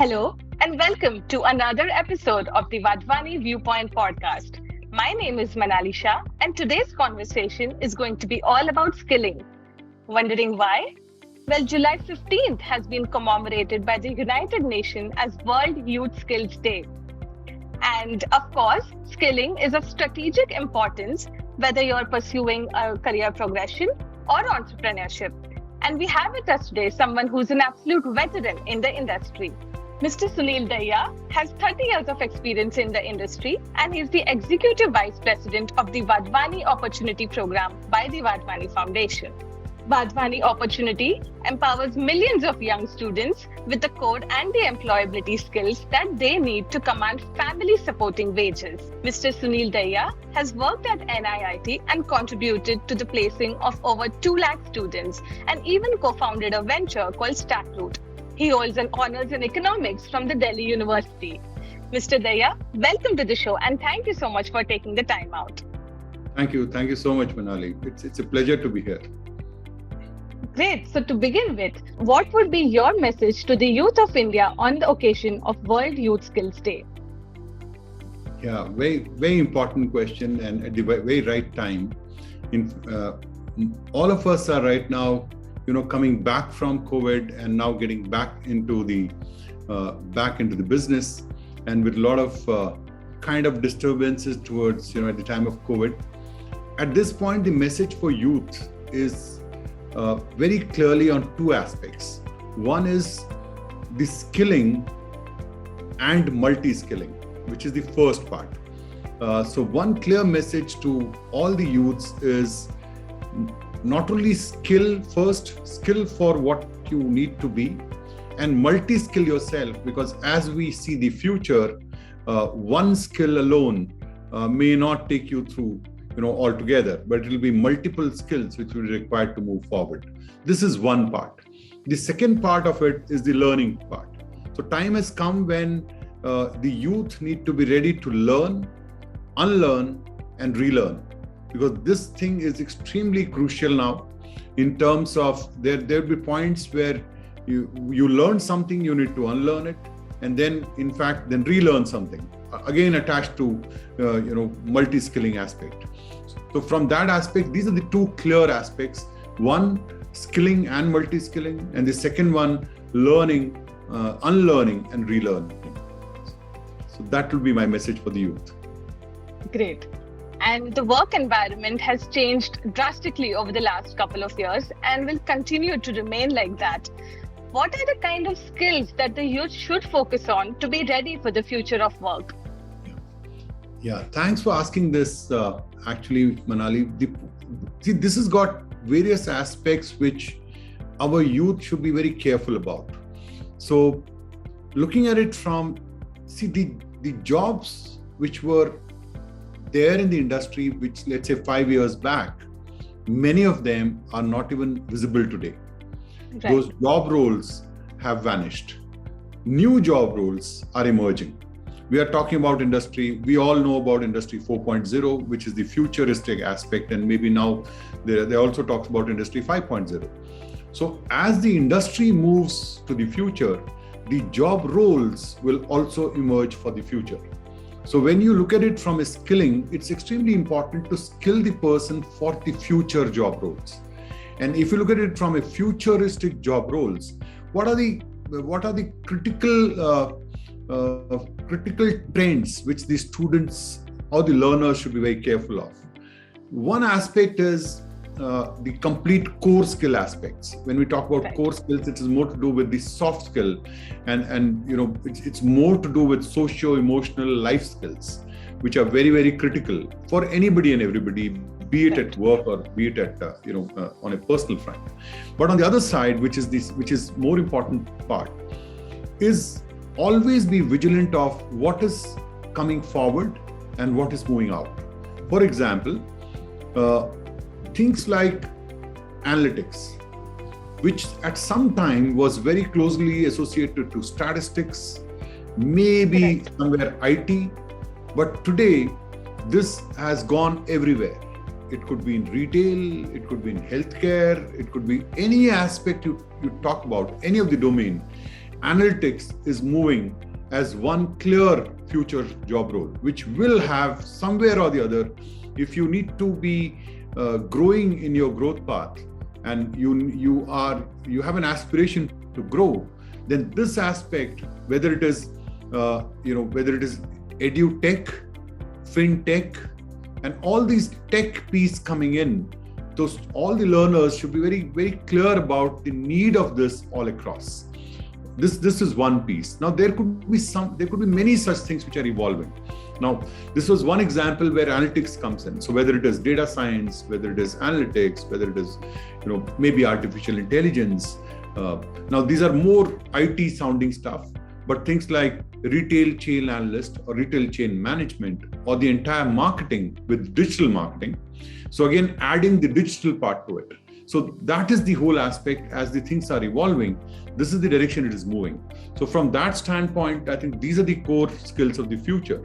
Hello and welcome to another episode of the Wadhwani Viewpoint podcast. My name is Manali Shah and today's conversation is going to be all about skilling. Wondering why? Well, July 15th has been commemorated by the United Nations as World Youth Skills Day. And of course, skilling is of strategic importance whether you're pursuing a career progression or entrepreneurship. And we have with us today someone who's an absolute veteran in the industry. Mr. Sunil Dahiya has 30 years of experience in the industry and he's the Executive Vice President of the Wadhwani Opportunity program by the Wadhwani Foundation. Wadhwani Opportunity empowers millions of young students with the core and the employability skills that they need to command family-supporting wages. Mr. Sunil Dahiya has worked at NIIT and contributed to the placing of over 2 lakh students and even co-founded a venture called StackRoot. He holds an honors in economics from the Delhi University. Mr. Dahiya, welcome to the show and thank you so much for taking the time out. Thank you. Thank you so much, Manali. It's a pleasure to be here. Great. So to begin with, what would be your message to the youth of India on the occasion of World Youth Skills Day? Yeah, very important question and at the very right time. All of us are right now, coming back from COVID and now getting back into the business, and with a lot of kind of disturbances towards at the time of COVID. At this point, the message for youth is very clearly on 2 aspects. One is the skilling and multi-skilling, which is the first part. So one clear message to all the youths is not only skill for what you need to be, and multi-skill yourself, because as we see the future, one skill alone may not take you through altogether, but it will be multiple skills which will be required to move forward. This is one part. The second part of it is the learning part. So time has come when the youth need to be ready to learn, unlearn, and relearn, because this thing is extremely crucial now in terms of there'll be points where you learn something, you need to unlearn it, and then relearn something, again attached to multi-skilling aspect. So from that aspect, these are the 2 clear aspects. One, skilling and multi-skilling, and the second one, learning, unlearning and relearning. So that will be my message for the youth. Great. And the work environment has changed drastically over the last couple of years and will continue to remain like that. What are the kind of skills that the youth should focus on to be ready for the future of work? Yeah, thanks for asking this, actually, Manali. This has got various aspects which our youth should be very careful about. So looking at it from, the jobs which were there in the industry, which let's say 5 years back, many of them are not even visible today. Right. Those job roles have vanished. New job roles are emerging. We are talking about industry. We all know about industry 4.0, which is the futuristic aspect. And maybe now they also talk about industry 5.0. So as the industry moves to the future, the job roles will also emerge for the future. So when you look at it from a skilling, it's extremely important to skill the person for the future job roles. And if you look at it from a futuristic job roles, what are the critical trends which the students or the learners should be very careful of? One aspect is the complete core skill aspects. When we talk about core skills, it is more to do with the soft skill, and it's more to do with socio-emotional life skills, which are very, very critical for anybody and everybody, be it at work or be it at on a personal front. But on the other side, which is more important part, is always be vigilant of what is coming forward and what is moving out. For example, things like analytics, which at some time was very closely associated to statistics, maybe somewhere IT, but today this has gone everywhere. It could be in retail, it could be in healthcare, it could be any aspect you talk about, any of the domain. analytics is moving as one clear future job role, which will have somewhere or the other, if you need to be growing in your growth path and you have an aspiration to grow, then this aspect, whether it is edu tech, fintech, and all these tech piece coming in, all the learners should be very, very clear about the need of this all across. This is one piece. Now there could be many such things which are evolving. Now this was one example where analytics comes in. So whether it is data science, whether it is analytics, whether it is maybe artificial intelligence. Now these are more IT sounding stuff, but things like retail chain analyst or retail chain management or the entire marketing with digital marketing. So again, adding the digital part to it. So that is the whole aspect. As the things are evolving, this is the direction it is moving. So from that standpoint, I think these are the core skills of the future,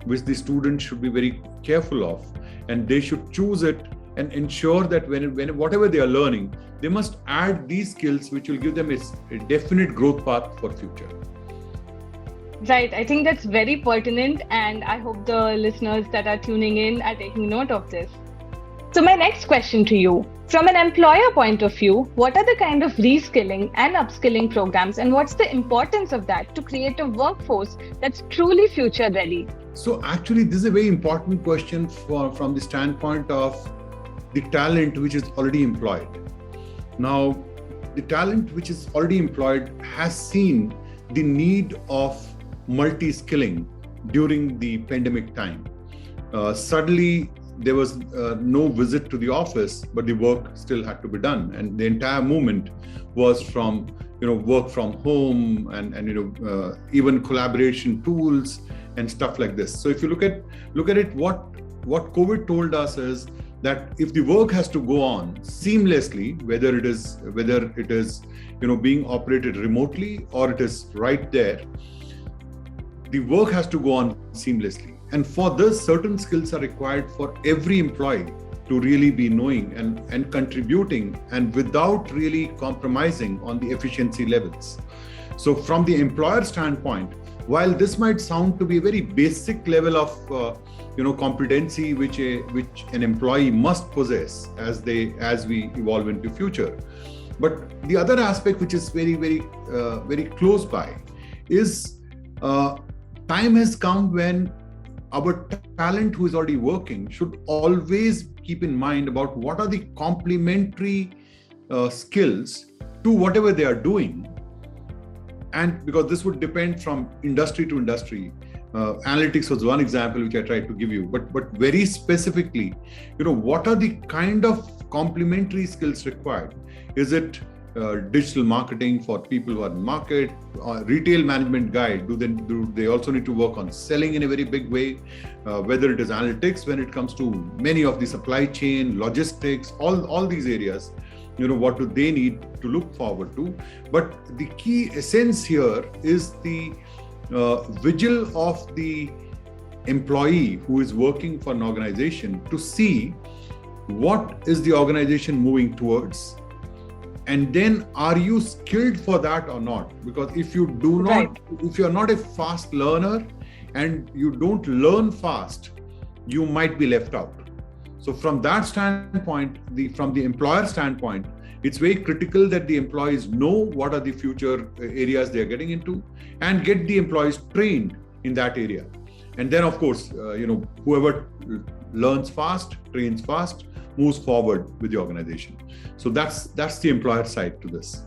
which the students should be very careful of, and they should choose it and ensure that when whatever they are learning, they must add these skills, which will give them a definite growth path for future. Right. I think that's very pertinent, and I hope the listeners that are tuning in are taking note of this. So my next question to you, from an employer point of view, what are the kind of reskilling and upskilling programs, and what's the importance of that to create a workforce that's truly future ready? So actually, this is a very important question from the standpoint of the talent which is already employed. Now, the talent which is already employed has seen the need of multi-skilling during the pandemic time. Suddenly, there was no visit to the office, but the work still had to be done, and the entire movement was from work from home and even collaboration tools and stuff like this. So if you look at it, what COVID told us is that if the work has to go on seamlessly, whether it is being operated remotely or it is right there, the work has to go on seamlessly. And for this, certain skills are required for every employee to really be knowing and contributing, and without really compromising on the efficiency levels. So from the employer standpoint, while this might sound to be a very basic level of competency which an employee must possess as we evolve into future, but the other aspect which is very, very, very close by is time has come when our talent who is already working should always keep in mind about what are the complementary skills to whatever they are doing. And because this would depend from industry to industry. Analytics was one example which I tried to give you, but very specifically, what are the kind of complementary skills required? Is it digital marketing for people who are in market, retail management guide? Do they also need to work on selling in a very big way? Whether it is analytics when it comes to many of the supply chain, logistics, all these areas, what do they need to look forward to? But the key essence here is the vigil of the employee who is working for an organization to see what is the organization moving towards. And then, are you skilled for that or not? Because if you do not, right, if you're not a fast learner and you don't learn fast, you might be left out. So from that standpoint, from the employer standpoint, it's very critical that the employees know what are the future areas they're getting into and get the employees trained in that area. And then, of course, whoever learns fast, trains fast, moves forward with the organization. So that's the employer side to this.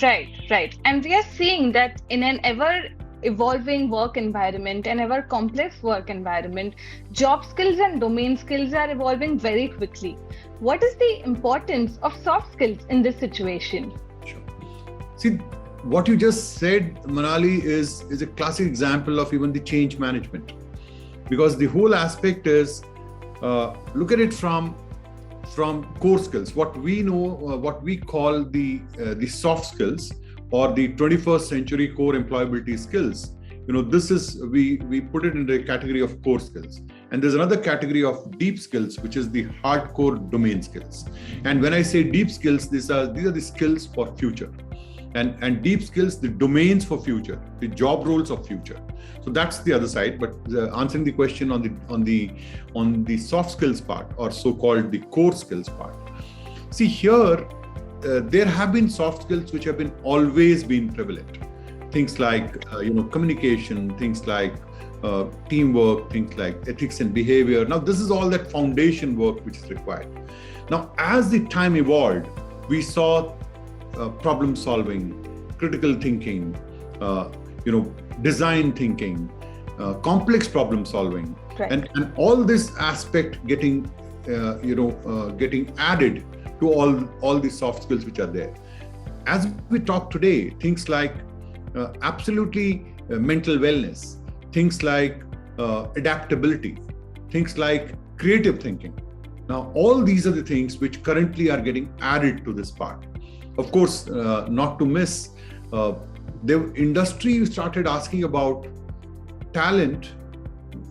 Right. And we are seeing that in an ever evolving work environment, an ever complex work environment, job skills and domain skills are evolving very quickly. What is the importance of soft skills in this situation? Sure. See, what you just said, Manali, is a classic example of even the change management, because the whole aspect is look at it from core skills. What we know, what we call the soft skills or the 21st century core employability skills. This is we put it in the category of core skills. And there's another category of deep skills, which is the hardcore domain skills. And when I say deep skills, these are the skills for future. and deep skills, the domains for future, the job roles of future. So that's the other side. But answering the question on the soft skills part, or so-called the core skills part. See here, there have been soft skills which have been always been prevalent. Things like communication, things like teamwork, things like ethics and behavior. Now this is all that foundation work which is required. Now as the time evolved, we saw problem solving, critical thinking, design thinking, complex problem solving, right. and all this aspect getting added to all the soft skills which are there. As we talk today, things like absolutely mental wellness, things like adaptability, things like creative thinking. Now, all these are the things which currently are getting added to this part. Of course, not to miss, the industry started asking about talent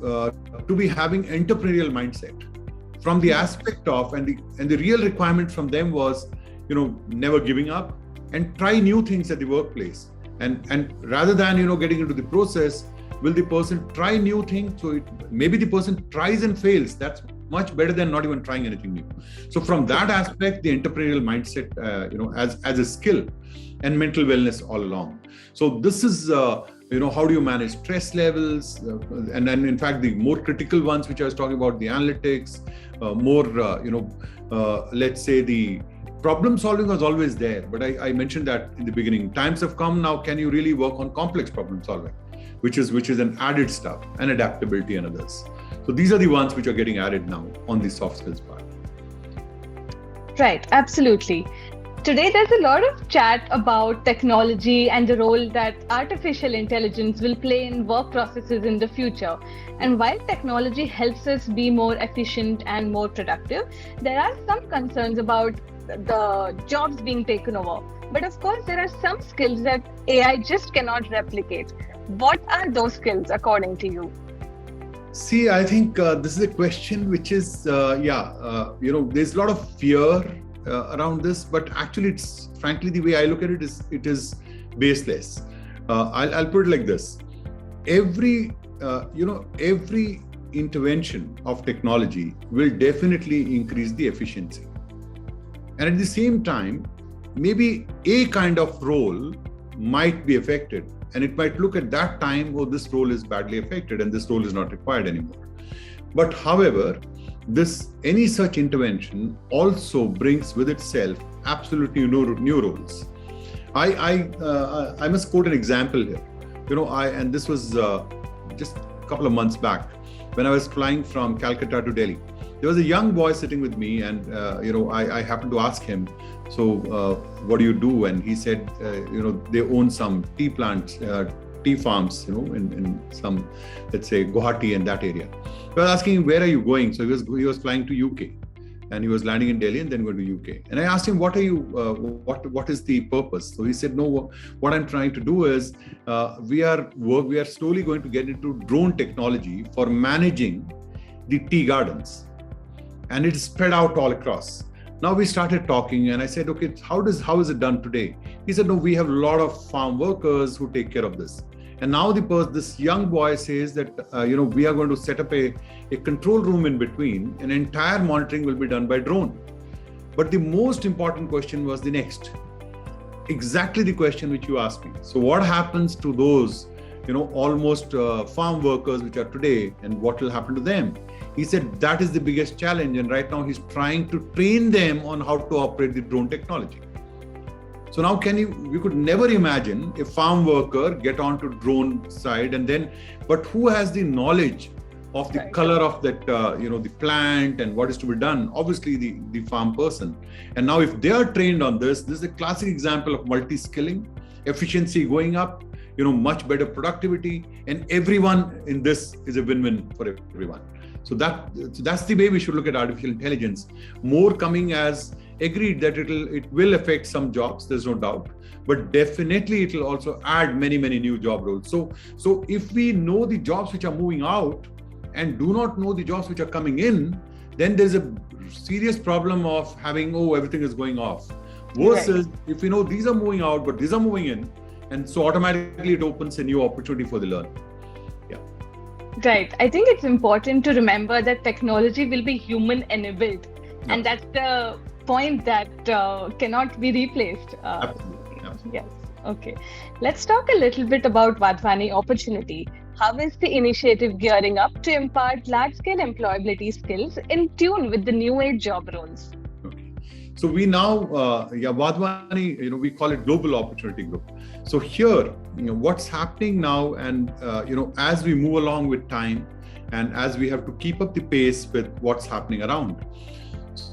to be having entrepreneurial mindset from the aspect of, and the real requirement from them was, never giving up and try new things at the workplace. And rather than, getting into the process, will the person try new things? So maybe the person tries and fails. That's much better than not even trying anything new. So from that aspect, the entrepreneurial mindset, as a skill, and mental wellness all along. So this is, how do you manage stress levels? And then in fact, the more critical ones, which I was talking about, the analytics, let's say the problem solving was always there. But I mentioned that in the beginning. Times have come now, can you really work on complex problem solving, which is an added stuff, and adaptability and others. So these are the ones which are getting added now on the soft skills part. Right, absolutely. Today, there's a lot of chat about technology and the role that artificial intelligence will play in work processes in the future. And while technology helps us be more efficient and more productive, there are some concerns about the jobs being taken over. But of course, there are some skills that AI just cannot replicate. What are those skills according to you? See, I think this is a question which is, there's a lot of fear around this, but actually, it's frankly, the way I look at it is baseless. I'll put it like this: every intervention of technology will definitely increase the efficiency, and at the same time, maybe a kind of role might be affected. And it might look at that time, oh, this role is badly affected and this role is not required anymore. But however, any such intervention also brings with itself absolutely new roles. I must quote an example here. And this was just a couple of months back when I was flying from Calcutta to Delhi. There was a young boy sitting with me, and I happened to ask him, so what do you do? And he said, they own some tea plants, tea farms, in some, let's say, Guwahati and that area. So I was asking him, where are you going? So he was flying to UK, and he was landing in Delhi and then going to UK. And I asked him, what is the purpose? So he said, no, what I'm trying to do is we are slowly going to get into drone technology for managing the tea gardens. And it's spread out all across. Now we started talking, and I said, okay, how is it done today? He said, no, we have a lot of farm workers who take care of this. And now this young boy says that, we are going to set up a control room in between, and entire monitoring will be done by drone. But the most important question was the next. Exactly the question which you asked me. So what happens to those, almost farm workers which are today, and what will happen to them? He said that is the biggest challenge, and right now he's trying to train them on how to operate the drone technology. So now we could never imagine a farm worker get onto drone side, but who has the knowledge of the color of that, the plant and what is to be done? Obviously the farm person. And now if they are trained on this is a classic example of multi-skilling, efficiency going up, much better productivity, and everyone in this is a win-win for everyone. So that's the way we should look at artificial intelligence. More coming as agreed that it will affect some jobs, there's no doubt, but definitely it will also add many new job roles. So if we know the jobs which are moving out and do not know the jobs which are coming in, then there's a serious problem of having, everything is going off. Right. Versus if we know these are moving out, but these are moving in, and so automatically it opens a new opportunity for the learner. Yeah. Right. I think it's important to remember that technology will be human enabled, and Absolutely. that's the point that cannot be replaced. Absolutely. Absolutely. Yes. Okay. Let's talk a little bit about Wadhwani Opportunity. How is the initiative gearing up to impart large-scale employability skills in tune with the new age job roles? Okay. So we now, Wadhwani, we call it Global Opportunity Group. So here, what's happening now, and as we move along with time, and as we have to keep up the pace with what's happening around.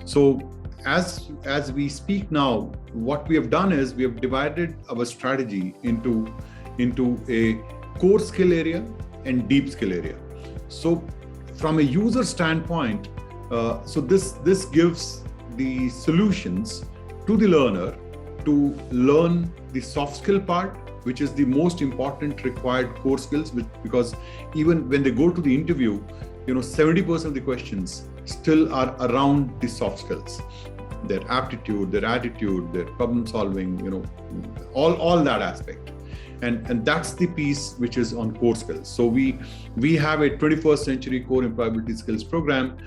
So as we speak now, what we have done is we have divided our strategy into a core skill area and deep skill area. So from a user standpoint, so this gives the solutions to the learner to learn the soft skill part, which is the most important required core skills, because even when they go to the interview, 70% of the questions still are around the soft skills, their aptitude, their attitude, their problem solving, all that aspect. And that's the piece which is on core skills. So we have a 21st century core employability skills program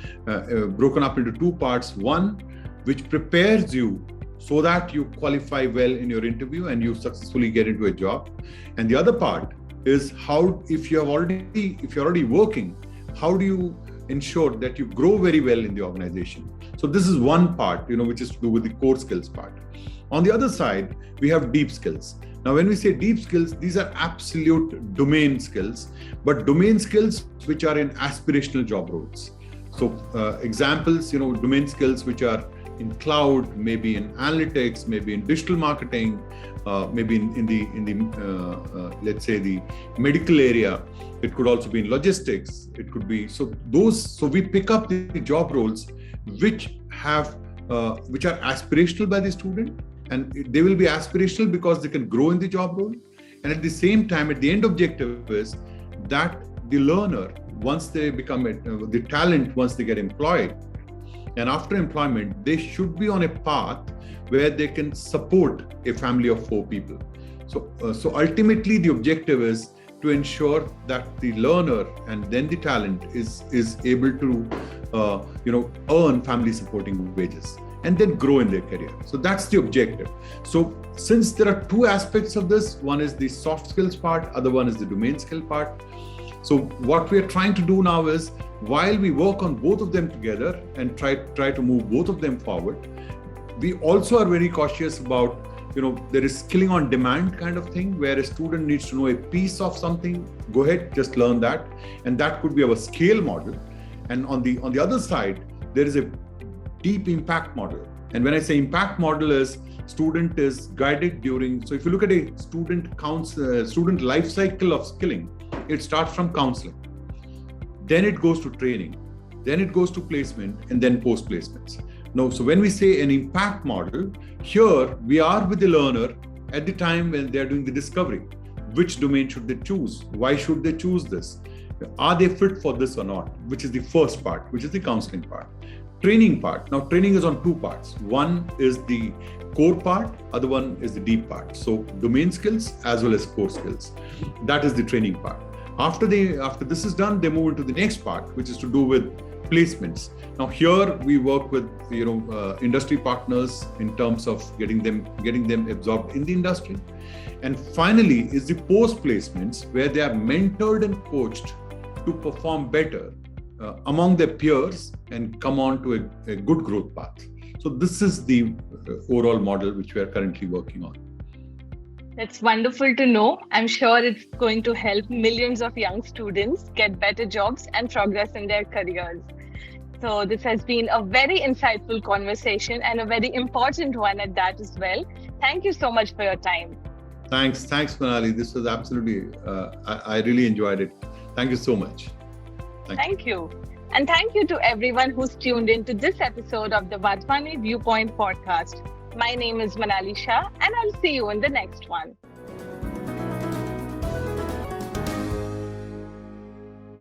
broken up into two parts. One, which prepares you so that you qualify well in your interview and you successfully get into a job. And the other part is how, if you're already working, how do you ensure that you grow very well in the organization? So this is one part, which is to do with the core skills part. On the other side, we have deep skills. Now, when we say deep skills, these are absolute domain skills, but domain skills which are in aspirational job roles. So examples, domain skills which are in cloud, maybe in analytics, maybe in digital marketing, maybe in the let's say the medical area. It could also be in logistics. It could be so we pick up the job roles which are aspirational by the student, and they will be aspirational because they can grow in the job role. And at the same time, at the end objective is that the learner, once they become the talent, once they get employed, and after employment, they should be on a path where they can support a family of 4 people. So ultimately, the objective is to ensure that the learner and then the talent is able to earn family supporting wages and then grow in their career. So that's the objective. So since there are two aspects of this, one is the soft skills part, other one is the domain skill part. So what we are trying to do now is, while we work on both of them together and try to move both of them forward, we also are very cautious about, there is skilling on demand kind of thing, where a student needs to know a piece of something. Go ahead, just learn that. And that could be our scale model. And on the other side, there is a deep impact model. And when I say impact model, is student is guided during, so if you look at a student life cycle of skilling, it starts from counseling, then it goes to training, then it goes to placement, and then post placements. No, so when we say an impact model, here we are with the learner at the time when they're doing the discovery. Which domain should they choose? Why should they choose this? Are they fit for this or not? Which is the first part, which is the counseling part. Training part. Now, training is on two parts. One is the core part, other one is the deep part. So domain skills as well as core skills. That is the training part. After this is done, they move into the next part, which is to do with placements. Now here we work with industry partners in terms of getting them absorbed in the industry. And finally is the post placements, where they are mentored and coached to perform better among their peers and come on to a good growth path. So this is the overall model which we are currently working on. That's wonderful to know. I'm sure it's going to help millions of young students get better jobs and progress in their careers. So this has been a very insightful conversation, and a very important one at that as well. Thank you so much for your time. Thanks, Manali. This was absolutely, I really enjoyed it. Thank you so much. Thank you. And thank you to everyone who's tuned into this episode of the Wadhwani Viewpoint podcast. My name is Manali Shah, and I'll see you in the next one.